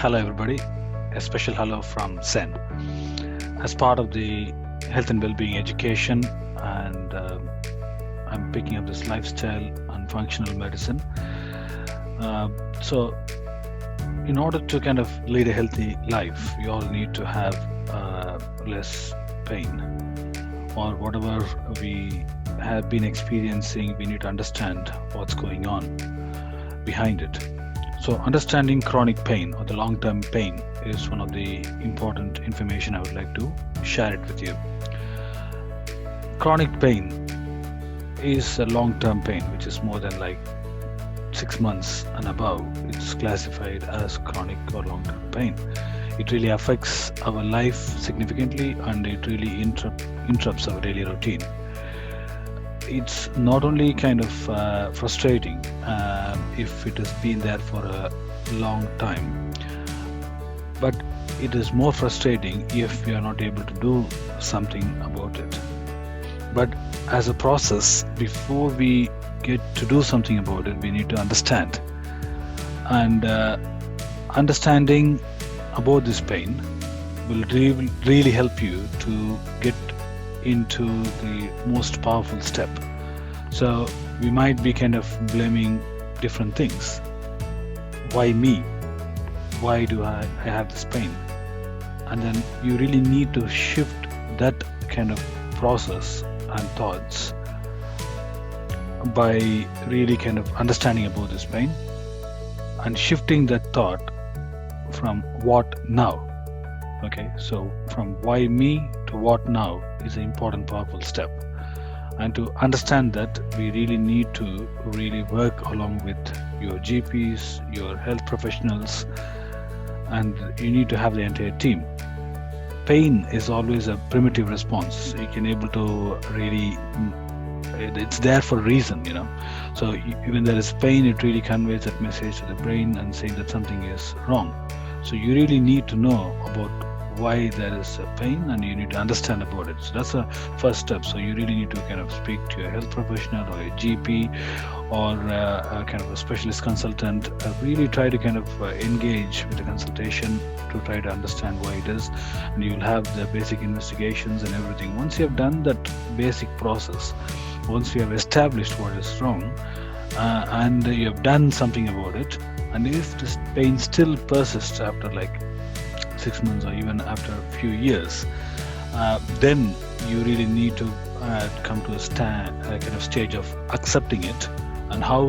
Hello, everybody. A special hello from Zen. As part of the health and well-being education, and I'm picking up this lifestyle and functional medicine. So, in order to kind of lead a healthy life, we all need to have less pain, or whatever we have been experiencing. We need to understand what's going on behind it. So, understanding chronic pain or the long term pain is one of the important information I would like to share it with you. Chronic pain is a long term pain which is more than like 6 months and above. It's classified as chronic or long term pain. It really affects our life significantly and it really interrupts our daily routine. It's not only kind of frustrating if it has been there for a long time, but it is more frustrating if we are not able to do something about it. But as a process, before we get to do something about it, we need to understand. And understanding about this pain will really help you to get into the most powerful step. So we might be kind of blaming different things. Why me? Why do I have this pain? And then you really need to shift that kind of process and thoughts by really kind of understanding about this pain and shifting that thought from what now. Okay, so from why me to what now is an important, powerful step. And to understand that, we really need to really work along with your GPs, your health professionals, and you need to have the entire team. Pain is always a primitive response. You can able to really, it's there for a reason, So when there is pain, it really conveys that message to the brain and saying that something is wrong. So you really need to know about why there is a pain and you need to understand about it. So that's the first step. So you really need to kind of speak to a health professional or a GP or a kind of a specialist consultant. Really try to kind of engage with the consultation to try to understand why it is. And you'll have the basic investigations and everything. Once you have done that basic process, once you have established what is wrong and you have done something about it, and if this pain still persists after like 6 months or even after a few years, then you really need to come to a kind of stage of accepting it and how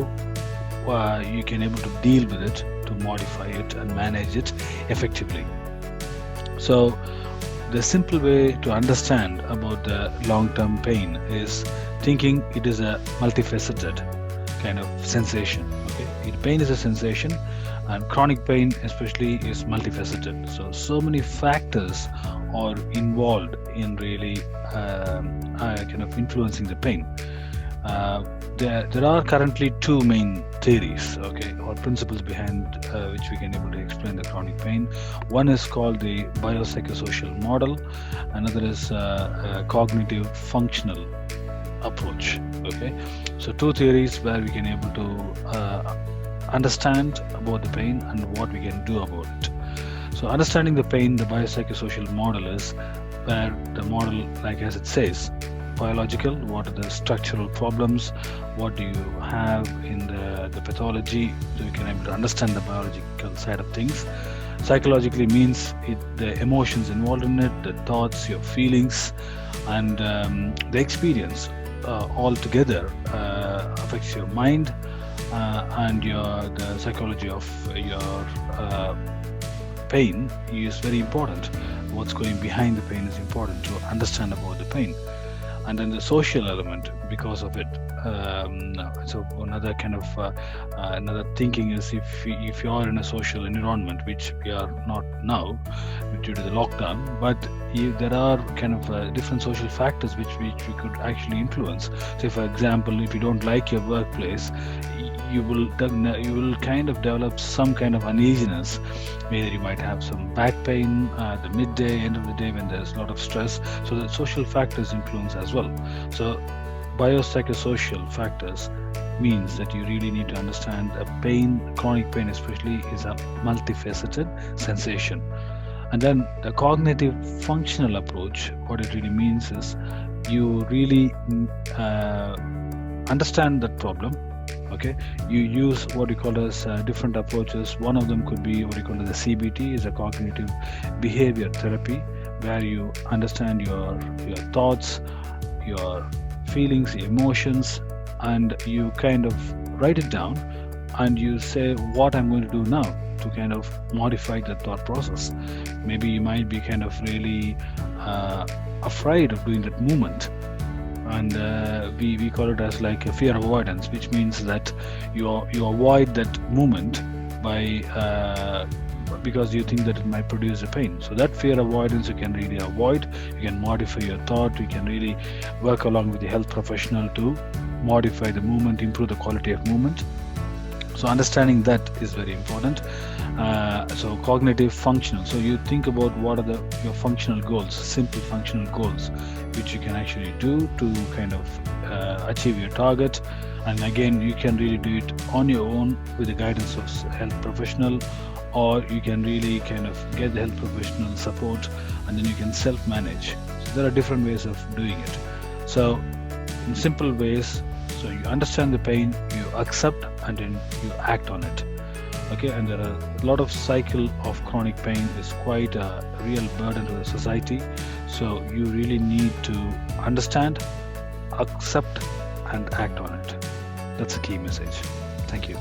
you can able to deal with it, to modify it and manage it effectively. So the simple way to understand about the long-term pain is thinking it is a multifaceted kind of sensation. Okay, pain is a sensation, and chronic pain especially is multifaceted. So many factors are involved in really kind of influencing the pain. There are currently two main theories, or principles behind which we can able to explain the chronic pain. One is called the biopsychosocial model, another is cognitive functional approach. Okay, so two theories where we can able to understand about the pain and what we can do about it. So understanding the pain, the biopsychosocial model is where the model, like as it says, biological, what are the structural problems, what do you have in the pathology, so you can able to understand the biological side of things. Psychologically means the emotions involved in it, the thoughts, your feelings, and the experience all together affects your mind. And the psychology of your pain is very important. What's going behind the pain is important to understand about the pain. And then the social element because of it. So another kind of another thinking is if you are in a social environment, which we are not now due to the lockdown, but there are kind of different social factors which we could actually influence. So, for example, if you don't like your workplace, you will kind of develop some kind of uneasiness, where you might have some back pain at the midday, end of the day when there's a lot of stress. So the social factors influence as well. So biopsychosocial factors means that you really need to understand a pain, chronic pain especially, is a multifaceted sensation. And then the cognitive functional approach, what it really means is you really understand that problem. Okay, you use what you call as different approaches. One of them could be what you call as the CBT, is a cognitive behavior therapy, where you understand your thoughts, your feelings, emotions, and you kind of write it down, and you say what I'm going to do now to kind of modify the thought process. Maybe you might be kind of really afraid of doing that movement, and we call it as like a fear avoidance, which means that you avoid that movement by because you think that it might produce a pain. So that fear avoidance you can really avoid. You can modify your thought. You can really work along with the health professional to modify the movement, improve the quality of movement. So understanding that is very important. So cognitive functional. So you think about what are your functional goals, simple functional goals, which you can actually do to kind of achieve your target. And again, you can really do it on your own with the guidance of health professional, or you can really kind of get the health professional support, and then you can self-manage. So there are different ways of doing it. So in simple ways, so you understand the pain, you accept, and then you act on it. Okay, and there are a lot of cycle of chronic pain is quite a real burden to the society. So you really need to understand, accept, and act on it. That's the key message. Thank you.